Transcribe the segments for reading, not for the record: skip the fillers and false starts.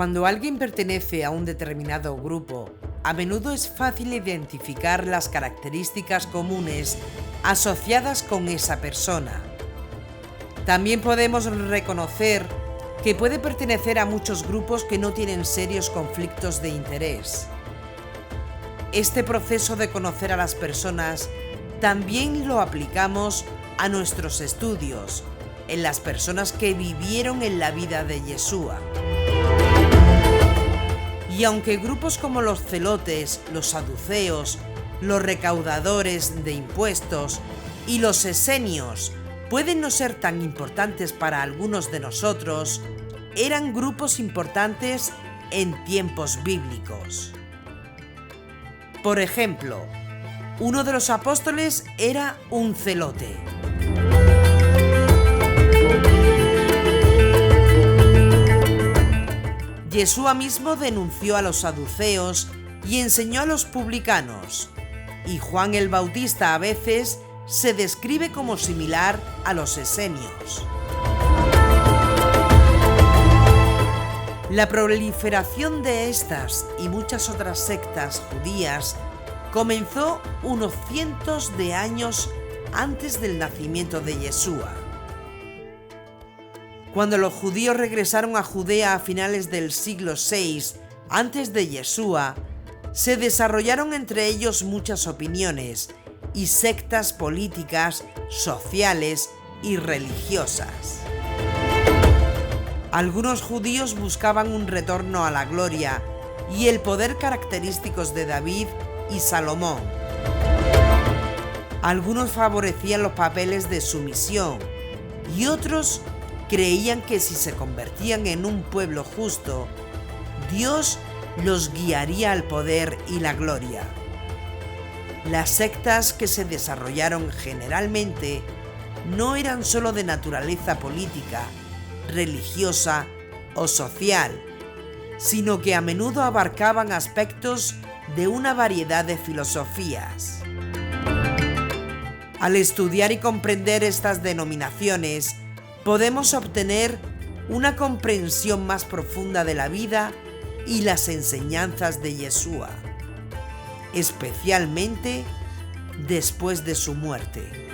Cuando alguien pertenece a un determinado grupo, a menudo es fácil identificar las características comunes asociadas con esa persona. También podemos reconocer que puede pertenecer a muchos grupos que no tienen serios conflictos de interés. Este proceso de conocer a las personas también lo aplicamos a nuestros estudios, en las personas que vivieron en la vida de Yeshua. Y aunque grupos como los celotes, los saduceos, los recaudadores de impuestos y los esenios pueden no ser tan importantes para algunos de nosotros, eran grupos importantes en tiempos bíblicos. Por ejemplo, uno de los apóstoles era un celote. Yeshua mismo denunció a los saduceos y enseñó a los publicanos, y Juan el Bautista a veces se describe como similar a los esenios. La proliferación de estas y muchas otras sectas judías comenzó unos cientos de años antes del nacimiento de Yeshua. Cuando los judíos regresaron a Judea a finales del siglo VI antes de Yeshua, se desarrollaron entre ellos muchas opiniones y sectas políticas, sociales y religiosas. Algunos judíos buscaban un retorno a la gloria y el poder característicos de David y Salomón. Algunos favorecían los papeles de sumisión y otros creían que si se convertían en un pueblo justo, Dios los guiaría al poder y la gloria. Las sectas que se desarrollaron generalmente no eran solo de naturaleza política, religiosa o social, sino que a menudo abarcaban aspectos de una variedad de filosofías. Al estudiar y comprender estas denominaciones, podemos obtener una comprensión más profunda de la vida y las enseñanzas de Yeshua, especialmente después de su muerte.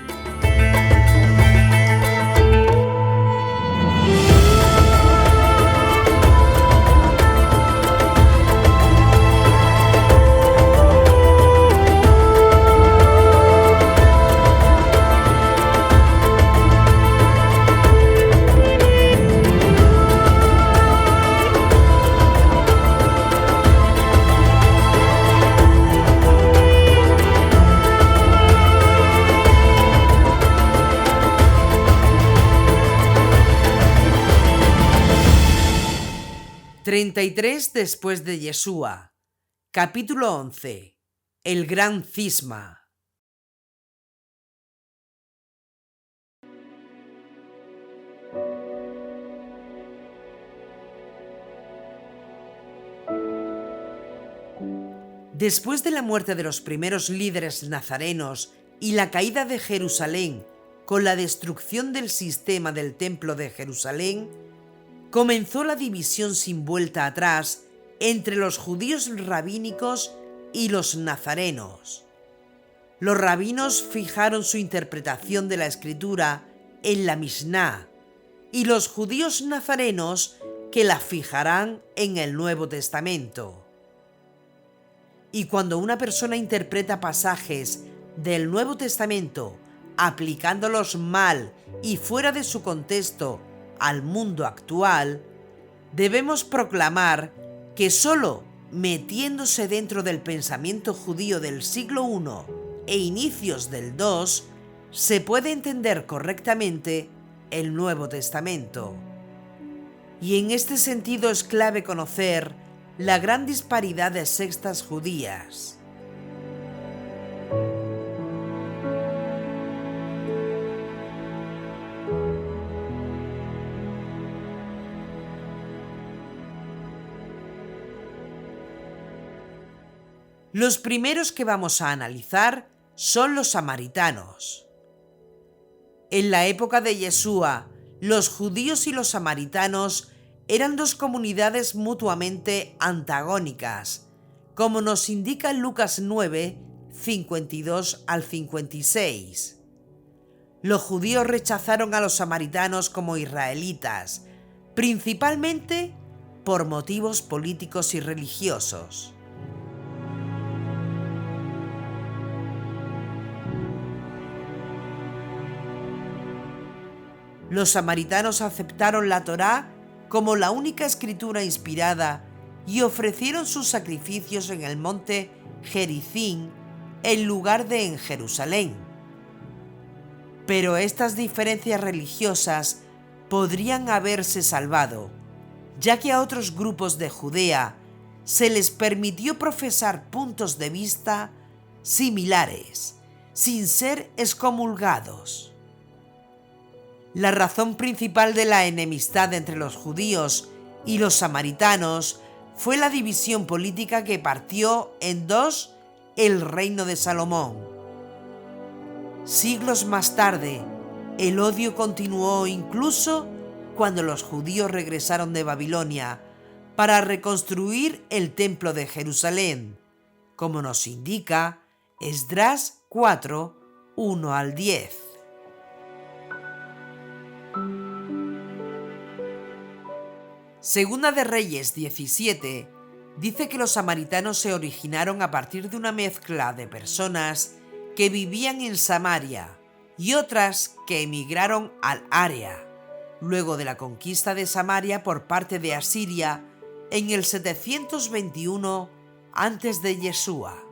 «33 después de Yeshua», capítulo 11, el gran cisma. Después de la muerte de los primeros líderes nazarenos y la caída de Jerusalén con la destrucción del sistema del Templo de Jerusalén, comenzó la división sin vuelta atrás entre los judíos rabínicos y los nazarenos. Los rabinos fijaron su interpretación de la Escritura en la Misná y los judíos nazarenos que la fijarán en el Nuevo Testamento. Y cuando una persona interpreta pasajes del Nuevo Testamento aplicándolos mal y fuera de su contexto al mundo actual, debemos proclamar que solo metiéndose dentro del pensamiento judío del siglo I e inicios del II se puede entender correctamente el Nuevo Testamento. Y en este sentido es clave conocer la gran disparidad de sectas judías. Los primeros que vamos a analizar son los samaritanos. En la época de Yeshua, los judíos y los samaritanos eran dos comunidades mutuamente antagónicas, como nos indica Lucas 9, 52 al 56. Los judíos rechazaron a los samaritanos como israelitas, principalmente por motivos políticos y religiosos. Los samaritanos aceptaron la Torá como la única escritura inspirada y ofrecieron sus sacrificios en el monte Gerizim en lugar de en Jerusalén. Pero estas diferencias religiosas podrían haberse salvado, ya que a otros grupos de Judea se les permitió profesar puntos de vista similares, sin ser excomulgados. La razón principal de la enemistad entre los judíos y los samaritanos fue la división política que partió en dos el reino de Salomón. Siglos más tarde, el odio continuó incluso cuando los judíos regresaron de Babilonia para reconstruir el templo de Jerusalén, como nos indica Esdras 4, 1 al 10. Segunda de Reyes 17 dice que los samaritanos se originaron a partir de una mezcla de personas que vivían en Samaria y otras que emigraron al área, luego de la conquista de Samaria por parte de Asiria en el 721 antes de Yeshua.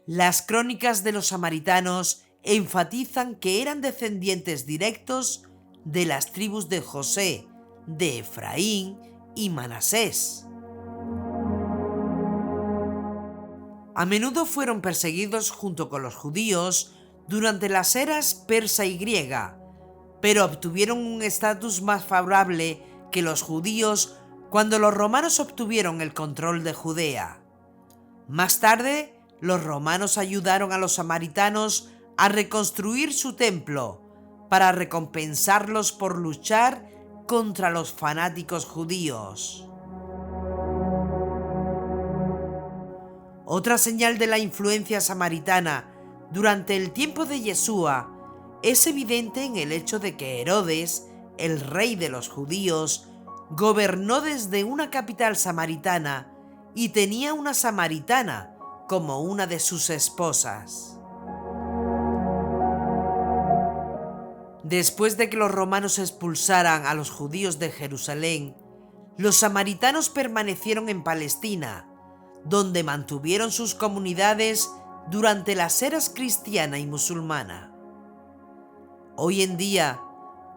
Las crónicas de los samaritanos enfatizan que eran descendientes directos de las tribus de José, de Efraín y Manasés. A menudo fueron perseguidos junto con los judíos durante las eras persa y griega, pero obtuvieron un estatus más favorable que los judíos cuando los romanos obtuvieron el control de Judea. Más tarde, los romanos ayudaron a los samaritanos a reconstruir su templo para recompensarlos por luchar contra los fanáticos judíos. Otra señal de la influencia samaritana durante el tiempo de Yeshua es evidente en el hecho de que Herodes, el rey de los judíos, gobernó desde una capital samaritana y tenía una samaritana como una de sus esposas. Después de que los romanos expulsaran a los judíos de Jerusalén, los samaritanos permanecieron en Palestina, donde mantuvieron sus comunidades durante las eras cristiana y musulmana. Hoy en día,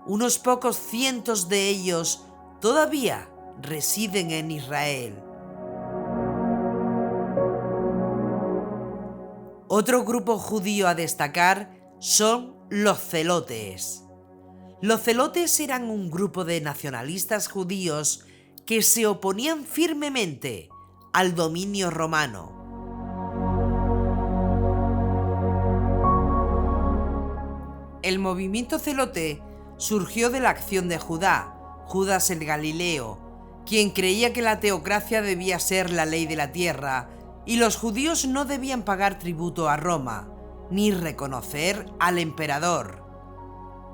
unos pocos cientos de ellos todavía residen en Israel. Otro grupo judío a destacar son los celotes. Los celotes eran un grupo de nacionalistas judíos que se oponían firmemente al dominio romano. El movimiento celote surgió de la acción de Judas el Galileo, quien creía que la teocracia debía ser la ley de la tierra y los judíos no debían pagar tributo a Roma, ni reconocer al emperador.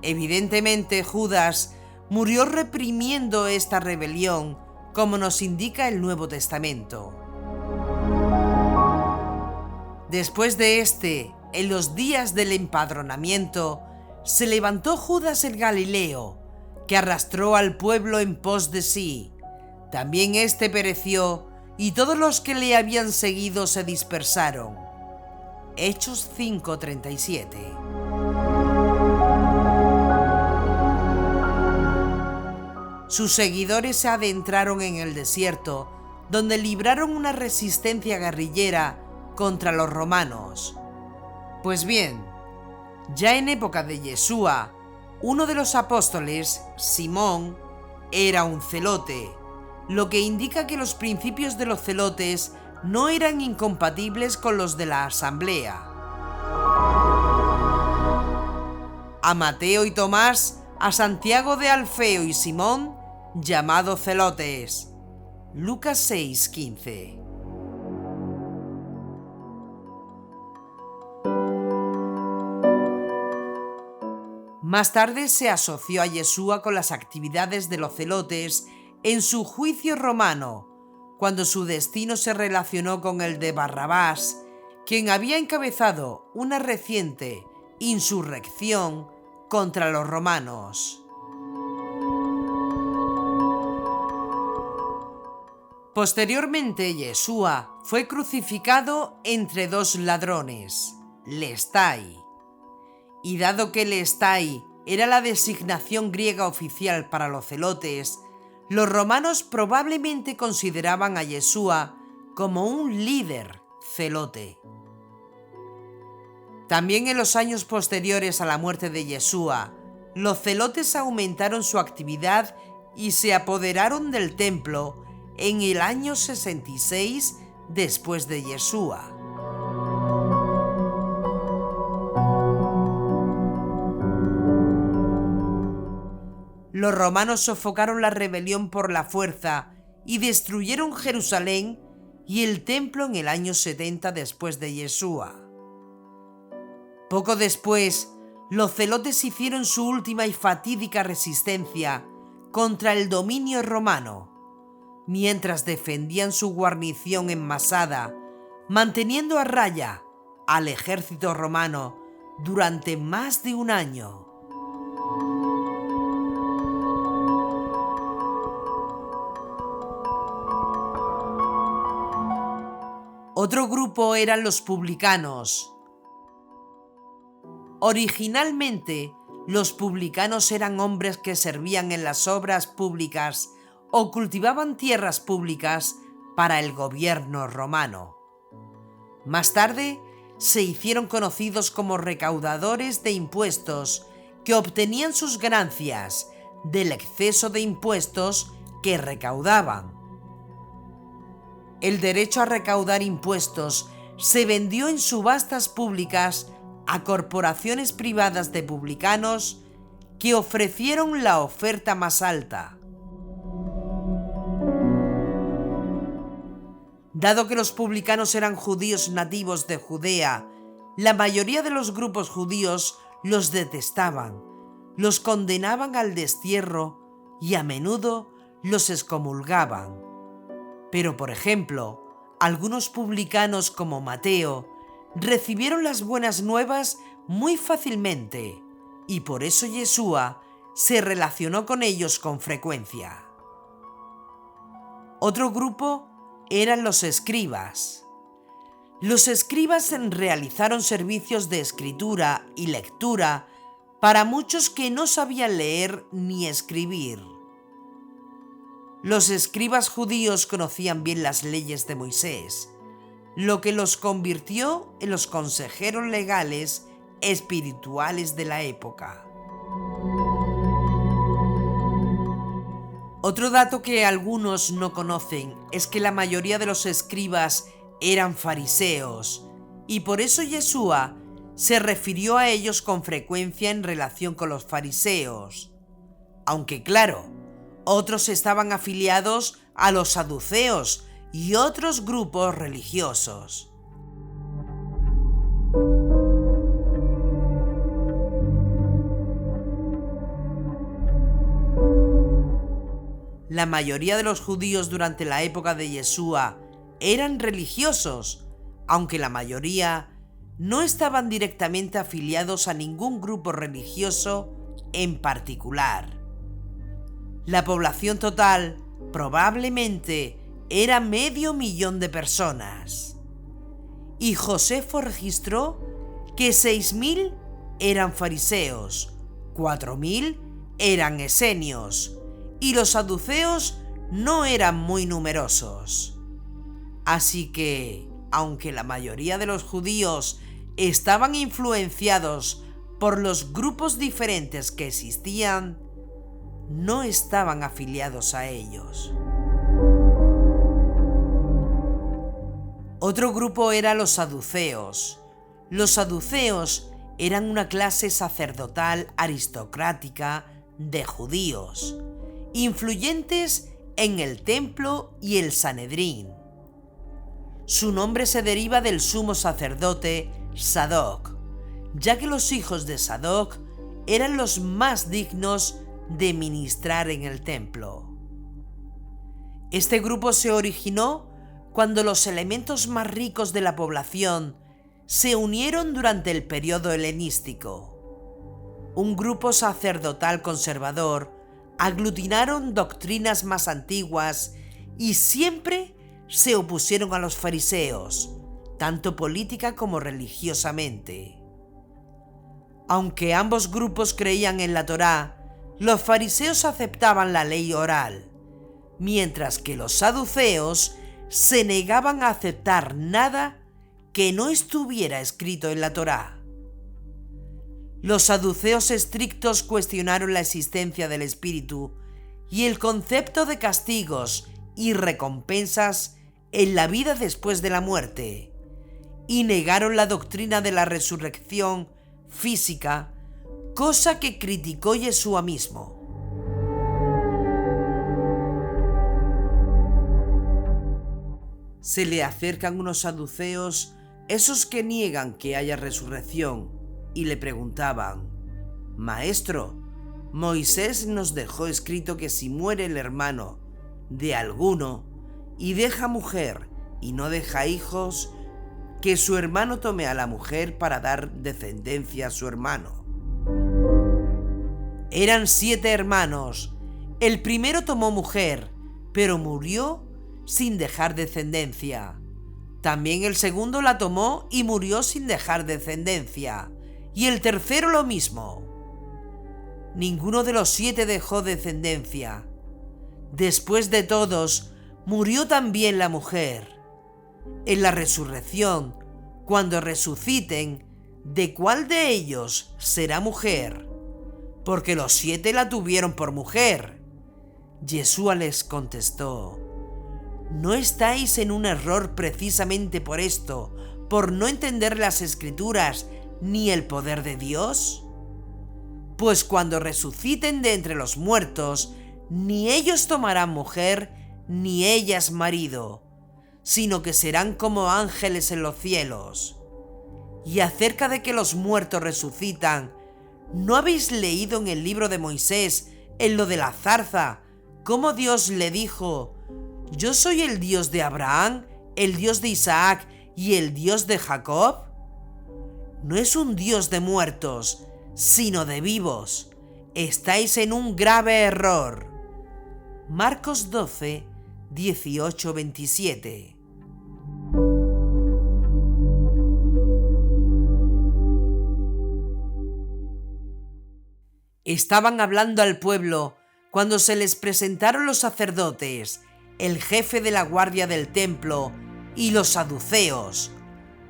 Evidentemente, Judas murió reprimiendo esta rebelión, como nos indica el Nuevo Testamento. Después de en los días del empadronamiento, se levantó Judas el Galileo, que arrastró al pueblo en pos de sí. También pereció, y todos los que le habían seguido se dispersaron. Hechos 5:37. Sus seguidores se adentraron en el desierto, donde libraron una resistencia guerrillera contra los romanos. Pues bien, ya en época de Yeshua, uno de los apóstoles, Simón, era un celote, lo que indica que los principios de los celotes no eran incompatibles con los de la asamblea. A Mateo y Tomás, a Santiago de Alfeo y Simón, llamados celotes. Lucas 6:15. Más tarde se asoció a Yeshua con las actividades de los celotes en su juicio romano, cuando su destino se relacionó con el de Barrabás, quien había encabezado una reciente insurrección contra los romanos. Posteriormente, Yeshua fue crucificado entre dos ladrones, lestai. Y dado que lestai era la designación griega oficial para los celotes, los romanos probablemente consideraban a Yeshua como un líder celote. También en los años posteriores a la muerte de Yeshua, los celotes aumentaron su actividad y se apoderaron del templo en el año 66 después de Yeshua. Los romanos sofocaron la rebelión por la fuerza y destruyeron Jerusalén y el templo en el año 70 después de Yeshua. Poco después, los celotes hicieron su última y fatídica resistencia contra el dominio romano, mientras defendían su guarnición en Masada, manteniendo a raya al ejército romano durante más de un año. Otro grupo eran los publicanos. Originalmente, los publicanos eran hombres que servían en las obras públicas o cultivaban tierras públicas para el gobierno romano. Más tarde, se hicieron conocidos como recaudadores de impuestos que obtenían sus ganancias del exceso de impuestos que recaudaban. El derecho a recaudar impuestos se vendió en subastas públicas a corporaciones privadas de publicanos que ofrecieron la oferta más alta. Dado que los publicanos eran judíos nativos de Judea, la mayoría de los grupos judíos los detestaban, los condenaban al destierro y a menudo los excomulgaban. Pero, por ejemplo, algunos publicanos como Mateo recibieron las buenas nuevas muy fácilmente y por eso Yeshua se relacionó con ellos con frecuencia. Otro grupo eran los escribas. Los escribas realizaron servicios de escritura y lectura para muchos que no sabían leer ni escribir. Los escribas judíos conocían bien las leyes de Moisés, lo que los convirtió en los consejeros legales espirituales de la época. Otro dato que algunos no conocen es que la mayoría de los escribas eran fariseos, y por eso Yeshua se refirió a ellos con frecuencia en relación con los fariseos. Aunque claro, otros estaban afiliados a los saduceos y otros grupos religiosos. La mayoría de los judíos durante la época de Yeshua eran religiosos, aunque la mayoría no estaban directamente afiliados a ningún grupo religioso en particular. La población total probablemente era 500.000 de personas. Y Josefo registró que 6.000 eran fariseos, 4.000 eran esenios, y los saduceos no eran muy numerosos. Así que, aunque la mayoría de los judíos estaban influenciados por los grupos diferentes que existían, no estaban afiliados a ellos. Otro grupo era los saduceos. Los saduceos eran una clase sacerdotal aristocrática de judíos, influyentes en el templo y el Sanedrín. Su nombre se deriva del sumo sacerdote Sadoc, ya que los hijos de Sadoc eran los más dignos de ministrar en el templo. Este grupo se originó cuando los elementos más ricos de la población se unieron durante el periodo helenístico. Un grupo sacerdotal conservador aglutinaron doctrinas más antiguas y siempre se opusieron a los fariseos, tanto política como religiosamente. Aunque ambos grupos creían en la Torá, los fariseos aceptaban la ley oral, mientras que los saduceos se negaban a aceptar nada que no estuviera escrito en la Torá. Los saduceos estrictos cuestionaron la existencia del espíritu y el concepto de castigos y recompensas en la vida después de la muerte, y negaron la doctrina de la resurrección física, cosa que criticó Yeshua mismo. Se le acercan unos saduceos, esos que niegan que haya resurrección, y le preguntaban: «Maestro, Moisés nos dejó escrito que si muere el hermano de alguno y deja mujer y no deja hijos, que su hermano tome a la mujer para dar descendencia a su hermano». Eran 7 hermanos. El primero tomó mujer, pero murió sin dejar descendencia. También el segundo la tomó y murió sin dejar descendencia. Y el tercero lo mismo. Ninguno de los 7 dejó descendencia. Después de todos, murió también la mujer. En la resurrección, cuando resuciten, ¿de cuál de ellos será mujer? Porque los 7 la tuvieron por mujer. Yeshua les contestó: ¿no estáis en un error precisamente por esto, por no entender las Escrituras ni el poder de Dios? Pues cuando resuciten de entre los muertos, ni ellos tomarán mujer, ni ellas marido, sino que serán como ángeles en los cielos. Y acerca de que los muertos resucitan, ¿no habéis leído en el libro de Moisés, en lo de la zarza, cómo Dios le dijo: «Yo soy el Dios de Abraham, el Dios de Isaac y el Dios de Jacob»? No es un Dios de muertos, sino de vivos. Estáis en un grave error. Marcos 12, 18-27. Estaban hablando al pueblo cuando se les presentaron los sacerdotes, el jefe de la guardia del templo y los saduceos,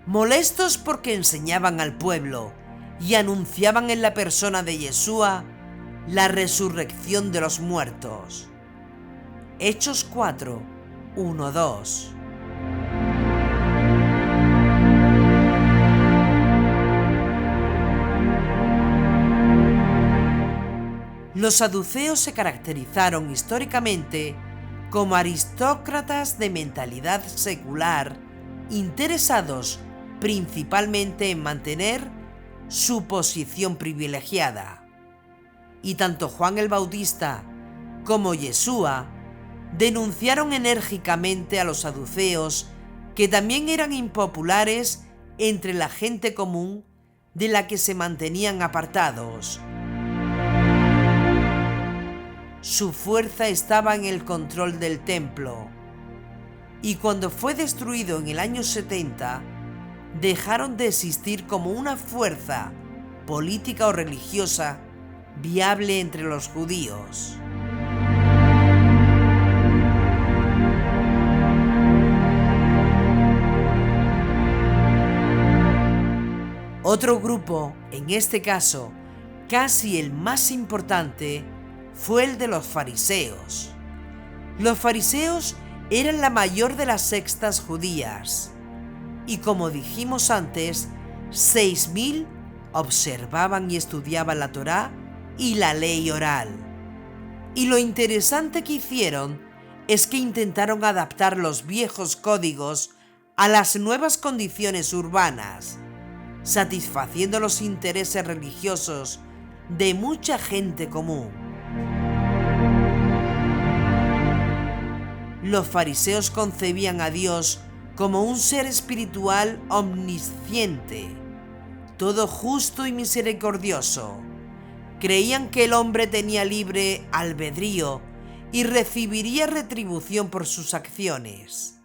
molestos porque enseñaban al pueblo y anunciaban en la persona de Yeshua la resurrección de los muertos. Hechos 4, 1-2. Los saduceos se caracterizaron históricamente como aristócratas de mentalidad secular, interesados principalmente en mantener su posición privilegiada. Y tanto Juan el Bautista como Yeshua denunciaron enérgicamente a los saduceos, que también eran impopulares entre la gente común de la que se mantenían apartados. Su fuerza estaba en el control del templo, y cuando fue destruido en el año 70, dejaron de existir como una fuerza política o religiosa viable entre los judíos. Otro grupo, en este caso casi el más importante, fue el de los fariseos. Los fariseos eran la mayor de las sectas judías. y como dijimos antes, 6.000 observaban y estudiaban la Torá y la ley oral. Y lo interesante que hicieron es que intentaron adaptar los viejos códigos a las nuevas condiciones urbanas, satisfaciendo los intereses religiosos de mucha gente común. Los fariseos concebían a Dios como un ser espiritual omnisciente, todo justo y misericordioso. Creían que el hombre tenía libre albedrío y recibiría retribución por sus acciones.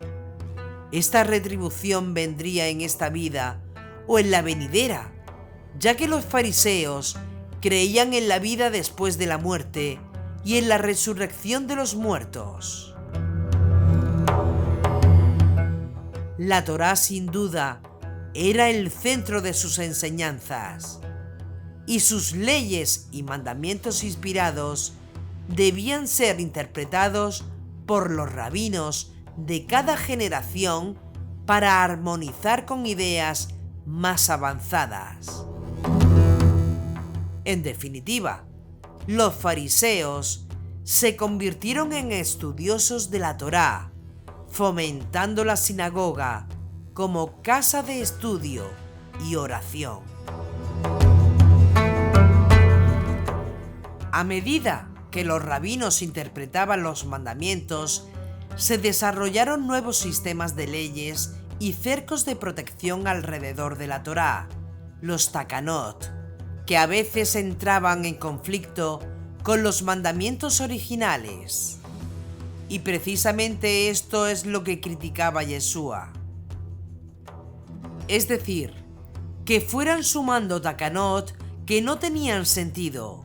Esta retribución vendría en esta vida o en la venidera, ya que los fariseos creían en la vida después de la muerte y en la resurrección de los muertos. La Torá, sin duda, era el centro de sus enseñanzas, y sus leyes y mandamientos inspirados debían ser interpretados por los rabinos de cada generación para armonizar con ideas más avanzadas. En definitiva, los fariseos se convirtieron en estudiosos de la Torá, fomentando la sinagoga como casa de estudio y oración. A medida que los rabinos interpretaban los mandamientos, se desarrollaron nuevos sistemas de leyes y cercos de protección alrededor de la Torá, los takanot, que a veces entraban en conflicto con los mandamientos originales. Y precisamente esto es lo que criticaba Yeshua. Es decir, que fueran sumando takanot que no tenían sentido.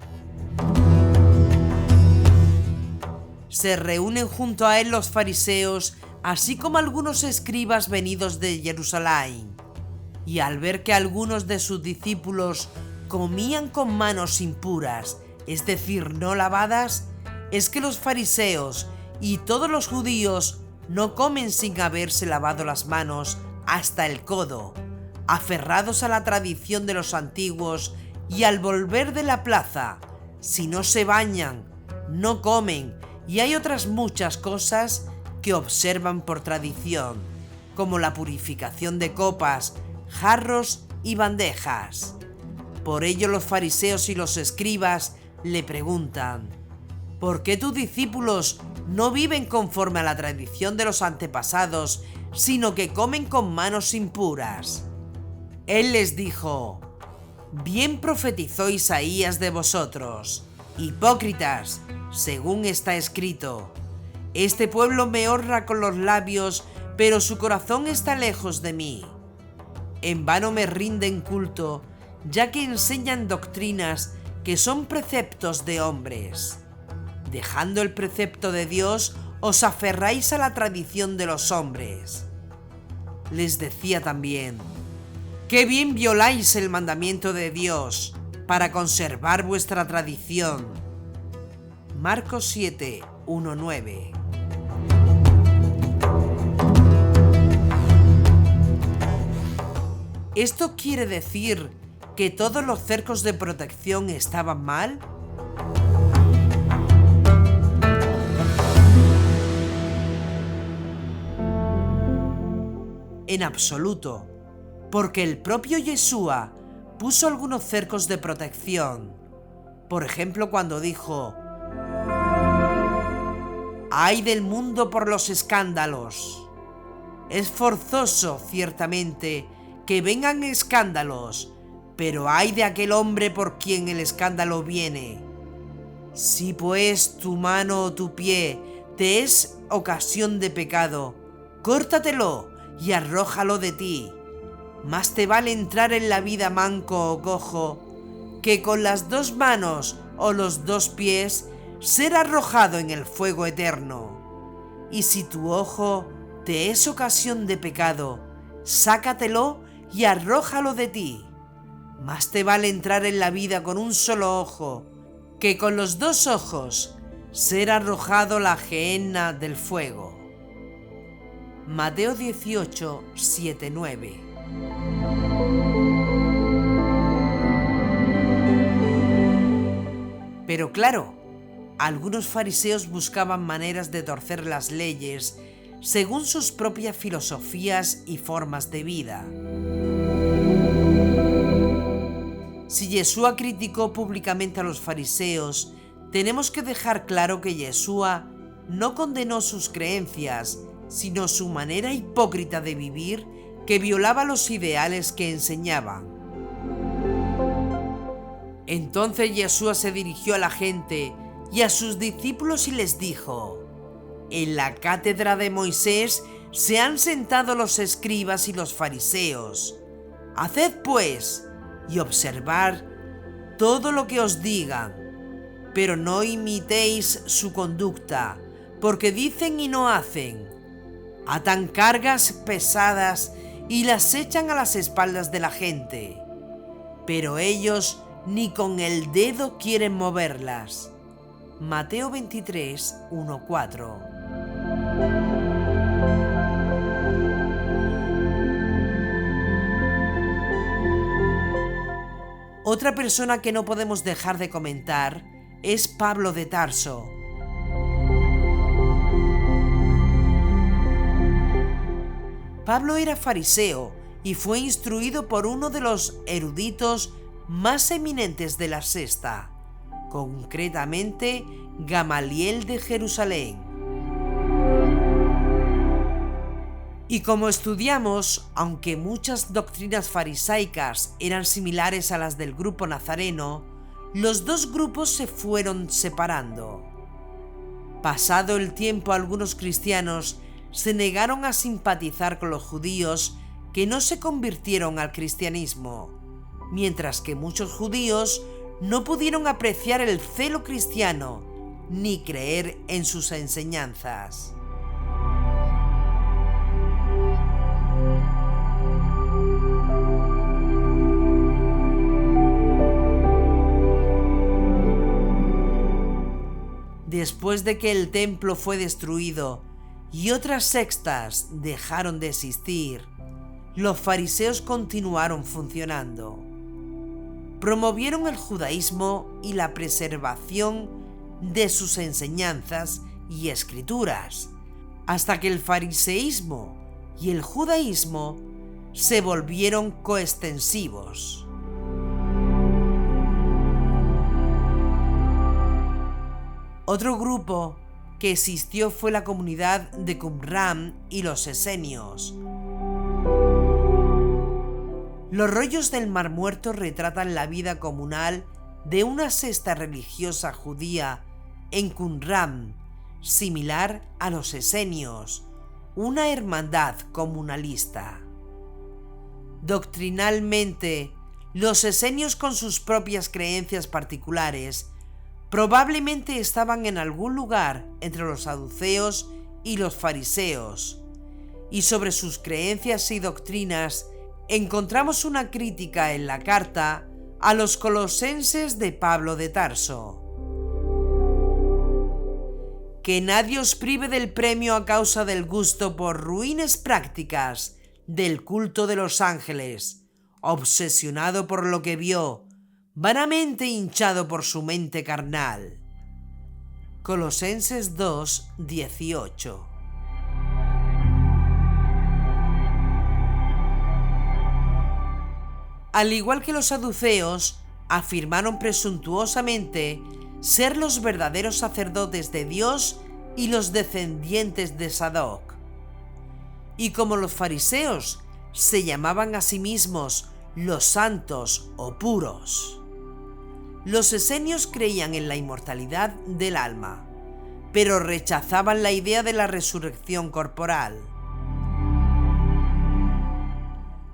Se reúnen junto a él los fariseos, así como algunos escribas venidos de Jerusalén, y al ver que algunos de sus discípulos comían con manos impuras, es decir, no lavadas, es que los fariseos y todos los judíos no comen sin haberse lavado las manos hasta el codo, aferrados a la tradición de los antiguos, y al volver de la plaza, si no se bañan, no comen, y hay otras muchas cosas que observan por tradición, como la purificación de copas, jarros y bandejas. Por ello los fariseos y los escribas le preguntan: ¿por qué tus discípulos no viven conforme a la tradición de los antepasados, sino que comen con manos impuras? Él les dijo: bien profetizó Isaías de vosotros, hipócritas, según está escrito: este pueblo me honra con los labios, pero su corazón está lejos de mí. En vano me rinden culto, ya que enseñan doctrinas que son preceptos de hombres. Dejando el precepto de Dios, os aferráis a la tradición de los hombres. Les decía también: qué bien violáis el mandamiento de Dios para conservar vuestra tradición. Marcos 7, 1-9. ¿Esto quiere decir que todos los cercos de protección estaban mal? En absoluto, porque el propio Yeshua puso algunos cercos de protección. Por ejemplo, cuando dijo: ¡ay del mundo por los escándalos! Es forzoso, ciertamente, que vengan escándalos, pero ay de aquel hombre por quien el escándalo viene. Si pues tu mano o tu pie te es ocasión de pecado, córtatelo y arrójalo de ti. Más te vale entrar en la vida manco o cojo, que con las dos manos o los dos pies ser arrojado en el fuego eterno. Y si tu ojo te es ocasión de pecado, sácatelo y arrójalo de ti. Más te vale entrar en la vida con un solo ojo, que con los dos ojos ser arrojado a la gehenna del fuego. Mateo 18, 7, 9. Pero claro, algunos fariseos buscaban maneras de torcer las leyes según sus propias filosofías y formas de vida. Si Yeshua criticó públicamente a los fariseos, tenemos que dejar claro que Yeshua no condenó sus creencias, sino su manera hipócrita de vivir que violaba los ideales que enseñaban. Entonces Yeshua se dirigió a la gente y a sus discípulos y les dijo: en la cátedra de Moisés se han sentado los escribas y los fariseos. Haced pues y observad todo lo que os digan, pero no imitéis su conducta, porque dicen y no hacen. Atan cargas pesadas y las echan a las espaldas de la gente, pero ellos ni con el dedo quieren moverlas. Mateo 23, 1, 4. Otra persona que no podemos dejar de comentar es Pablo de Tarso. Pablo era fariseo y fue instruido por uno de los eruditos más eminentes de la sexta, concretamente Gamaliel de Jerusalén. Y como estudiamos, aunque muchas doctrinas farisaicas eran similares a las del grupo nazareno, los dos grupos se fueron separando. Pasado el tiempo, algunos cristianos se negaron a simpatizar con los judíos que no se convirtieron al cristianismo, mientras que muchos judíos no pudieron apreciar el celo cristiano ni creer en sus enseñanzas. Después de que el templo fue destruido y otras sectas dejaron de existir, los fariseos continuaron funcionando. Promovieron el judaísmo y la preservación de sus enseñanzas y escrituras, hasta que el fariseísmo y el judaísmo se volvieron coextensivos. Otro grupo que existió fue la comunidad de Qumran y los esenios. Los rollos del Mar Muerto retratan la vida comunal de una secta religiosa judía en Qumran, similar a los esenios, una hermandad comunalista. Doctrinalmente, los esenios, con sus propias creencias particulares, probablemente estaban en algún lugar entre los saduceos y los fariseos, y sobre sus creencias y doctrinas encontramos una crítica en la carta a los colosenses de Pablo de Tarso. Que nadie os prive del premio a causa del gusto por ruines prácticas del culto de los ángeles, obsesionado por lo que vio, vanamente hinchado por su mente carnal. Colosenses 2, 18. Al igual que los saduceos, afirmaron presuntuosamente ser los verdaderos sacerdotes de Dios y los descendientes de Sadoc. Y como los fariseos se llamaban a sí mismos los santos o puros. Los esenios creían en la inmortalidad del alma, pero rechazaban la idea de la resurrección corporal.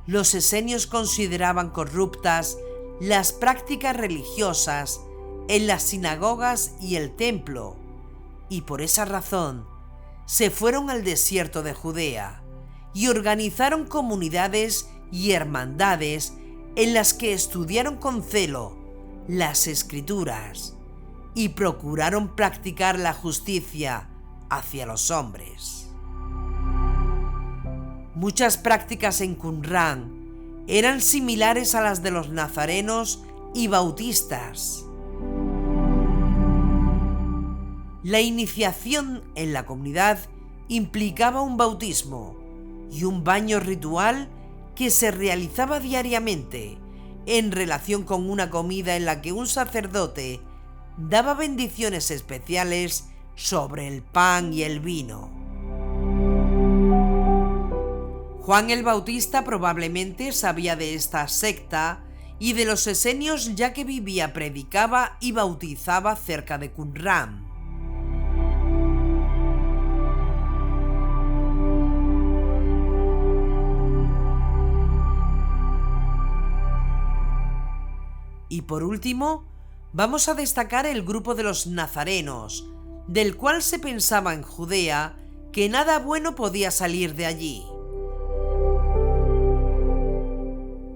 Los esenios consideraban corruptas las prácticas religiosas en las sinagogas y el templo, y por esa razón se fueron al desierto de Judea y organizaron comunidades y hermandades en las que estudiaron con celo las Escrituras y procuraron practicar la justicia hacia los hombres. Muchas prácticas en Qumrán eran similares a las de los nazarenos y bautistas. La iniciación en la comunidad implicaba un bautismo y un baño ritual que se realizaba diariamente en relación con una comida en la que un sacerdote daba bendiciones especiales sobre el pan y el vino. Juan el Bautista probablemente sabía de esta secta y de los esenios, ya que vivía, predicaba y bautizaba cerca de Qumrán. Y por último, vamos a destacar el grupo de los nazarenos, del cual se pensaba en Judea que nada bueno podía salir de allí.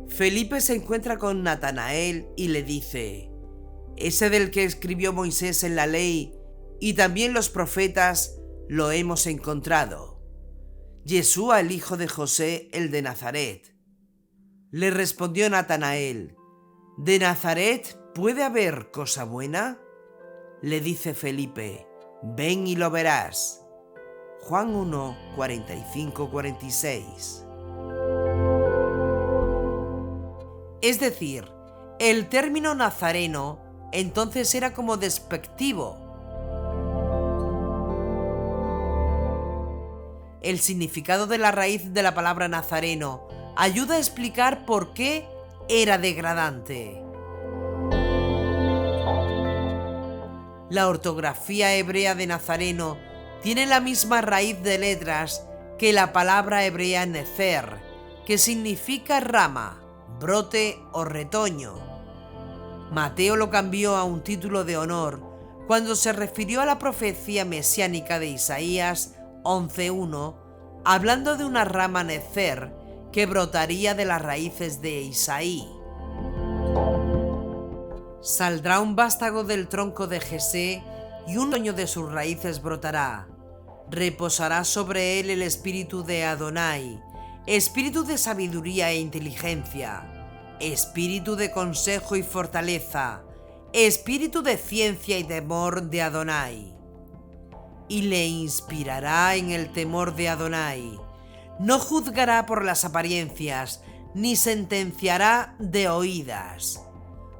Felipe se encuentra con Natanael y le dice: «Ese del que escribió Moisés en la ley y también los profetas lo hemos encontrado, Yeshua, el hijo de José, el de Nazaret». Le respondió Natanael: «¿De Nazaret puede haber cosa buena?». Le dice Felipe: «Ven y lo verás». Juan 1, 45-46. Es decir, el término nazareno entonces era como despectivo. El significado de la raíz de la palabra nazareno ayuda a explicar por qué era degradante. La ortografía hebrea de nazareno tiene la misma raíz de letras que la palabra hebrea nezer, que significa rama, brote o retoño. Mateo lo cambió a un título de honor cuando se refirió a la profecía mesiánica de Isaías 11:1, hablando de una rama nezer que brotaría de las raíces de Isaí. Saldrá un vástago del tronco de Jesé y un retoño de sus raíces brotará. Reposará sobre él el espíritu de Adonai, espíritu de sabiduría e inteligencia, espíritu de consejo y fortaleza, espíritu de ciencia y temor de Adonai. Y le inspirará en el temor de Adonai. No juzgará por las apariencias, ni sentenciará de oídas.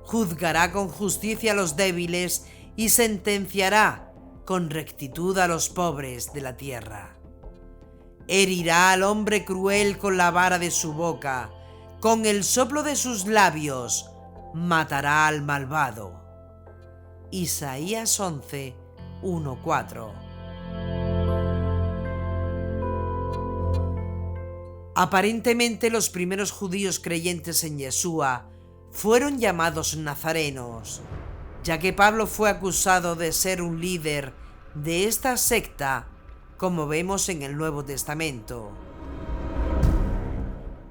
Juzgará con justicia a los débiles y sentenciará con rectitud a los pobres de la tierra. Herirá al hombre cruel con la vara de su boca, con el soplo de sus labios matará al malvado. Isaías 11, 1-4. Aparentemente los primeros judíos creyentes en Yeshua fueron llamados nazarenos, ya que Pablo fue acusado de ser un líder de esta secta, como vemos en el Nuevo Testamento.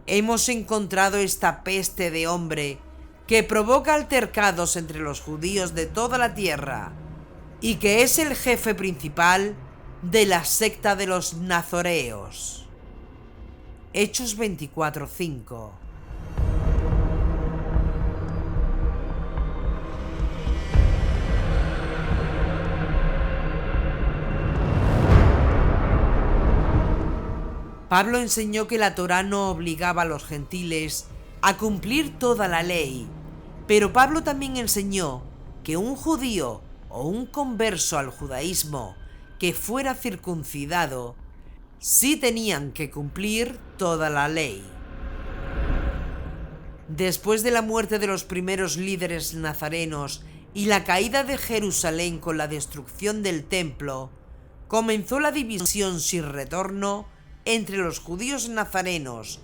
Hemos encontrado esta peste de hombre que provoca altercados entre los judíos de toda la tierra y que es el jefe principal de la secta de los nazoreos. Hechos 24:5. Pablo enseñó que la Torá no obligaba a los gentiles a cumplir toda la ley, pero Pablo también enseñó que un judío o un converso al judaísmo que fuera circuncidado sí tenían que cumplir toda la ley. Después de la muerte de los primeros líderes nazarenos y la caída de Jerusalén con la destrucción del templo, comenzó la división sin retorno entre los judíos nazarenos,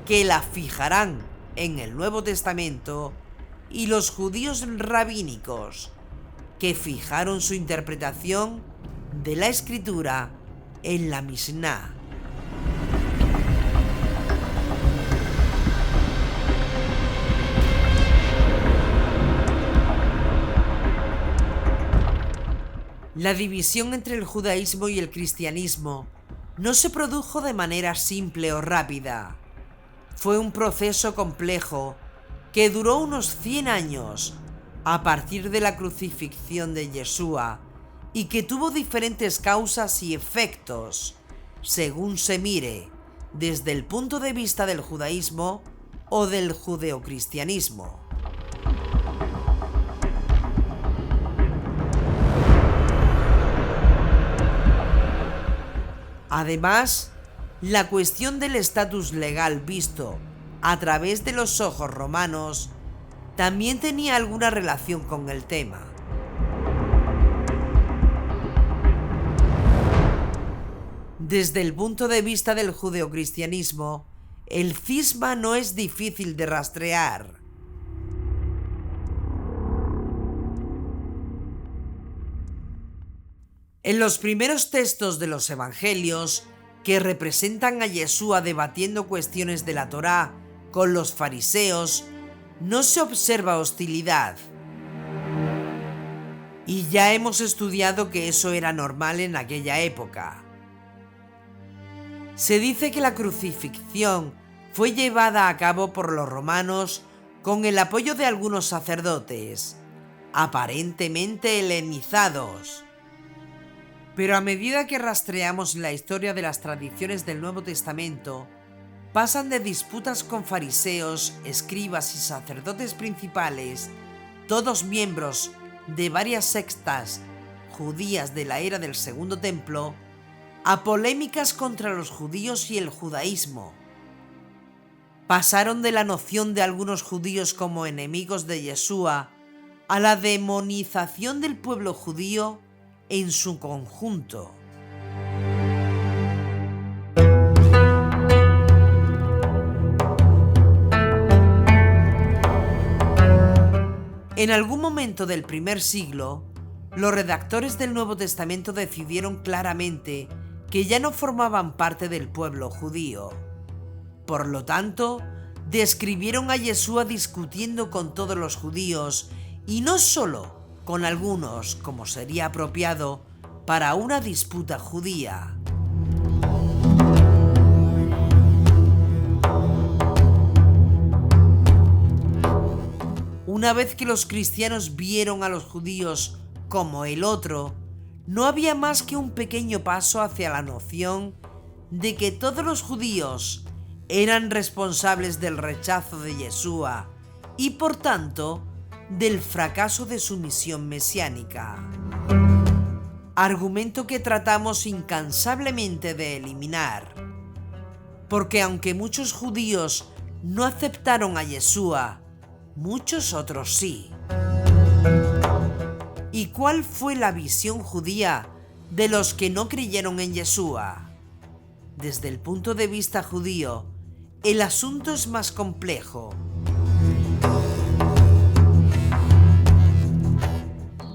que la fijarán en el Nuevo Testamento, y los judíos rabínicos, que fijaron su interpretación de la Escritura en la Misná. La división entre el judaísmo y el cristianismo no se produjo de manera simple o rápida. Fue un proceso complejo que duró unos 100 años a partir de la crucifixión de Yeshua y que tuvo diferentes causas y efectos según se mire desde el punto de vista del judaísmo o del judeocristianismo. Además, la cuestión del estatus legal visto a través de los ojos romanos también tenía alguna relación con el tema. Desde el punto de vista del judeocristianismo, el cisma no es difícil de rastrear. En los primeros textos de los evangelios, que representan a Yeshua debatiendo cuestiones de la Torá con los fariseos, no se observa hostilidad. Y ya hemos estudiado que eso era normal en aquella época. Se dice que la crucifixión fue llevada a cabo por los romanos con el apoyo de algunos sacerdotes, aparentemente helenizados. Pero a medida que rastreamos la historia de las tradiciones del Nuevo Testamento, pasan de disputas con fariseos, escribas y sacerdotes principales, todos miembros de varias sectas judías de la era del Segundo Templo, a polémicas contra los judíos y el judaísmo. Pasaron de la noción de algunos judíos como enemigos de Yeshua a la demonización del pueblo judío en su conjunto. En algún momento del primer siglo, los redactores del Nuevo Testamento decidieron claramente que ya no formaban parte del pueblo judío. Por lo tanto, describieron a Yeshua discutiendo con todos los judíos y no solo con algunos, como sería apropiado para una disputa judía. Una vez que los cristianos vieron a los judíos como el otro, no había más que un pequeño paso hacia la noción de que todos los judíos eran responsables del rechazo de Yeshua y, por tanto, del fracaso de su misión mesiánica. Argumento que tratamos incansablemente de eliminar, porque aunque muchos judíos no aceptaron a Yeshua, muchos otros sí. ¿Y cuál fue la visión judía de los que no creyeron en Yeshua? Desde el punto de vista judío, el asunto es más complejo.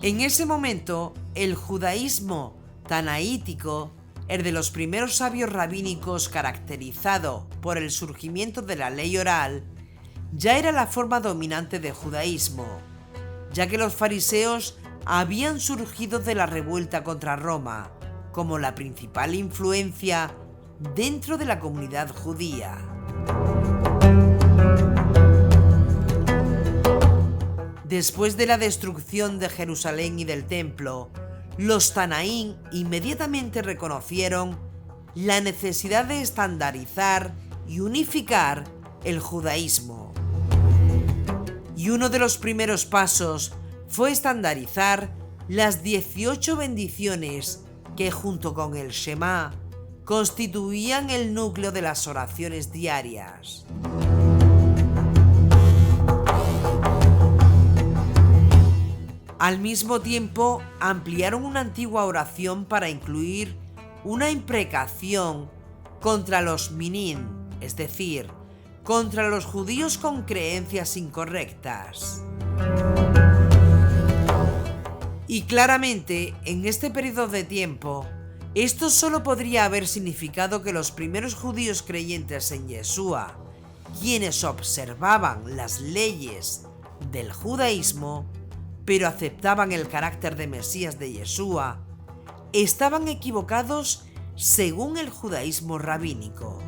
En ese momento, el judaísmo tanaítico, el de los primeros sabios rabínicos caracterizado por el surgimiento de la ley oral, ya era la forma dominante del judaísmo, ya que los fariseos habían surgido de la revuelta contra Roma como la principal influencia dentro de la comunidad judía. Después de la destrucción de Jerusalén y del templo, los Tanaín inmediatamente reconocieron la necesidad de estandarizar y unificar el judaísmo. Y uno de los primeros pasos fue estandarizar las 18 bendiciones que, junto con el Shema, constituían el núcleo de las oraciones diarias. Al mismo tiempo, ampliaron una antigua oración para incluir una imprecación contra los minín, es decir, contra los judíos con creencias incorrectas. Y claramente, en este periodo de tiempo, esto solo podría haber significado que los primeros judíos creyentes en Yeshua, quienes observaban las leyes del judaísmo, pero aceptaban el carácter de Mesías de Yeshua, estaban equivocados según el judaísmo rabínico.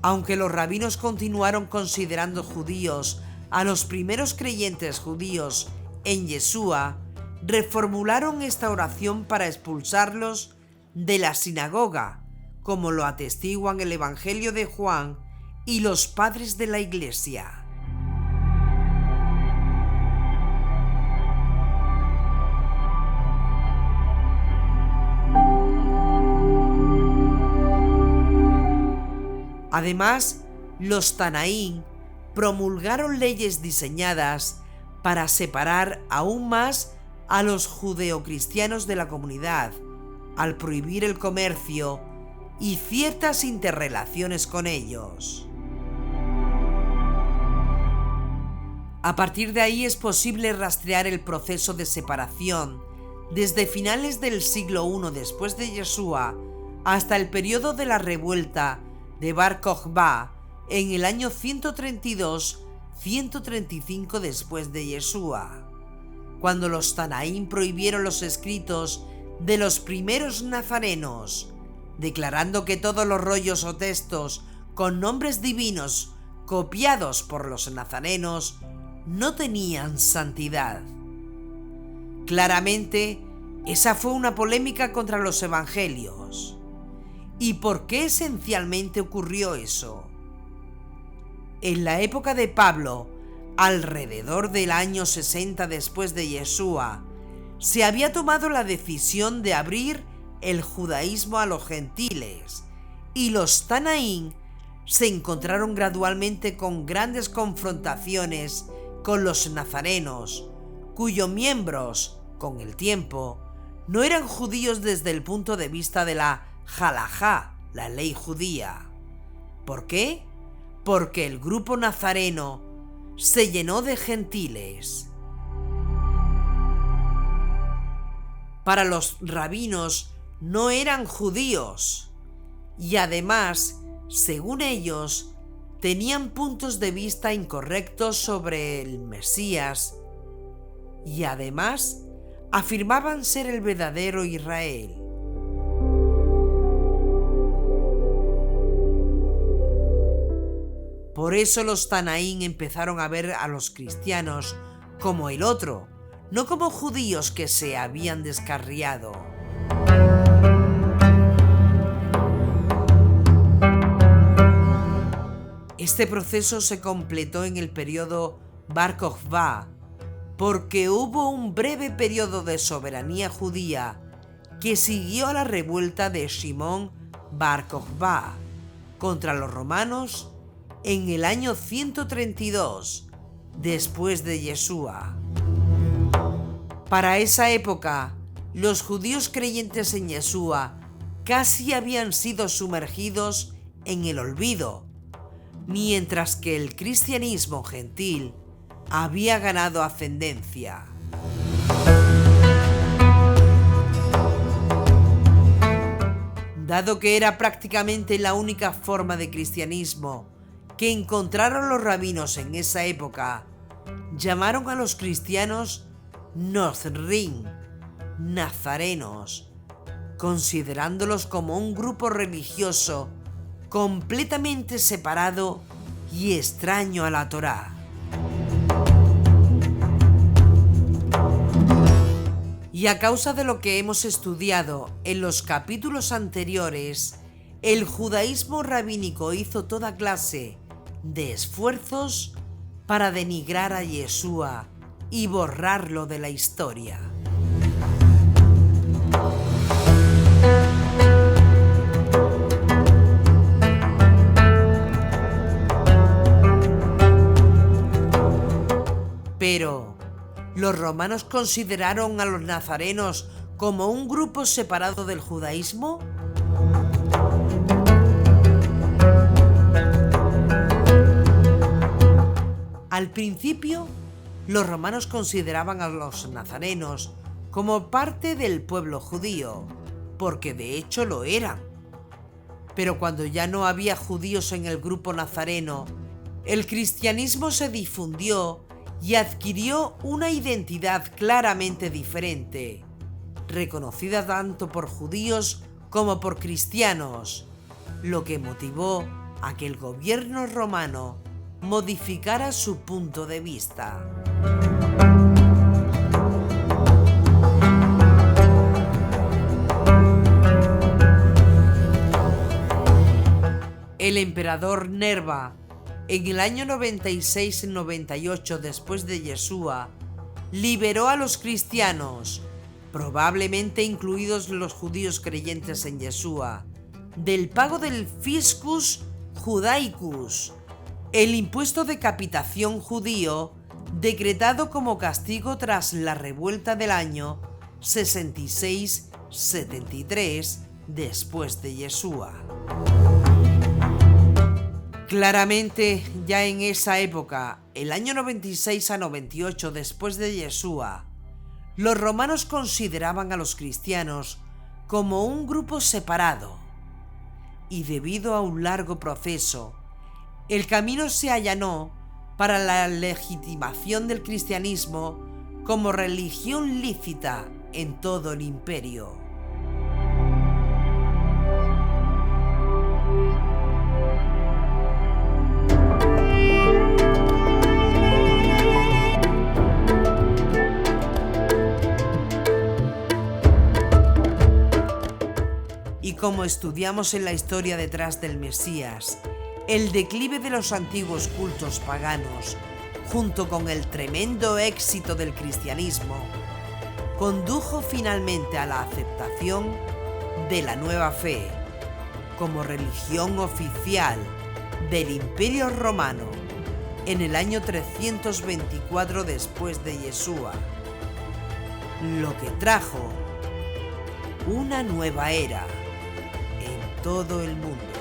Aunque los rabinos continuaron considerando judíos a los primeros creyentes judíos en Yeshua, reformularon esta oración para expulsarlos de la sinagoga, como lo atestiguan el Evangelio de Juan y los padres de la Iglesia. Además, los Tanaín promulgaron leyes diseñadas para separar aún más a los judeocristianos de la comunidad, al prohibir el comercio y ciertas interrelaciones con ellos. A partir de ahí es posible rastrear el proceso de separación desde finales del siglo I después de Yeshua hasta el periodo de la revuelta de Bar Kokhba en el año 132-135 después de Yeshua, cuando los Tanaín prohibieron los escritos de los primeros nazarenos, declarando que todos los rollos o textos con nombres divinos copiados por los nazarenos no tenían santidad. Claramente, esa fue una polémica contra los evangelios. ¿Y por qué esencialmente ocurrió eso? En la época de Pablo, alrededor del año 60 después de Yeshua, se había tomado la decisión de abrir el judaísmo a los gentiles, y los Tanaín se encontraron gradualmente con grandes confrontaciones con los nazarenos, cuyos miembros, con el tiempo, no eran judíos desde el punto de vista de la halajá, la ley judía. ¿Por qué? Porque el grupo nazareno se llenó de gentiles. Para los rabinos no eran judíos y además, según ellos, tenían puntos de vista incorrectos sobre el Mesías y además afirmaban ser el verdadero Israel. Por eso los Tanaín empezaron a ver a los cristianos como el otro, no como judíos que se habían descarriado. Este proceso se completó en el periodo Bar Kokhba, porque hubo un breve periodo de soberanía judía que siguió a la revuelta de Shimón Bar Kokhba contra los romanos en el año 132 después de Yeshua. Para esa época, los judíos creyentes en Yeshua casi habían sido sumergidos en el olvido, mientras que el cristianismo gentil había ganado ascendencia. Dado que era prácticamente la única forma de cristianismo que encontraron los rabinos en esa época, llamaron a los cristianos Nozrim, nazarenos, considerándolos como un grupo religioso completamente separado y extraño a la Torá. Y a causa de lo que hemos estudiado en los capítulos anteriores, el judaísmo rabínico hizo toda clase de esfuerzos para denigrar a Yeshua y borrarlo de la historia. Pero, ¿los romanos consideraron a los nazarenos como un grupo separado del judaísmo? Al principio, los romanos consideraban a los nazarenos como parte del pueblo judío, porque de hecho lo eran. Pero cuando ya no había judíos en el grupo nazareno, el cristianismo se difundió y adquirió una identidad claramente diferente, reconocida tanto por judíos como por cristianos, lo que motivó a que el gobierno romano modificara su punto de vista. El emperador Nerva, en el año 96-98 después de Yeshua, liberó a los cristianos, probablemente incluidos los judíos creyentes en Yeshua, del pago del fiscus judaicus, el impuesto de capitación judío decretado como castigo tras la revuelta del año 66-73 después de Yeshua. Claramente, ya en esa época, el año 96 a 98 después de Yeshua, los romanos consideraban a los cristianos como un grupo separado, y debido a un largo proceso, el camino se allanó para la legitimación del cristianismo como religión lícita en todo el imperio. Y como estudiamos en la historia detrás del Mesías, el declive de los antiguos cultos paganos, junto con el tremendo éxito del cristianismo, condujo finalmente a la aceptación de la nueva fe como religión oficial del Imperio Romano en el año 324 después de Yeshua, lo que trajo una nueva era en todo el mundo.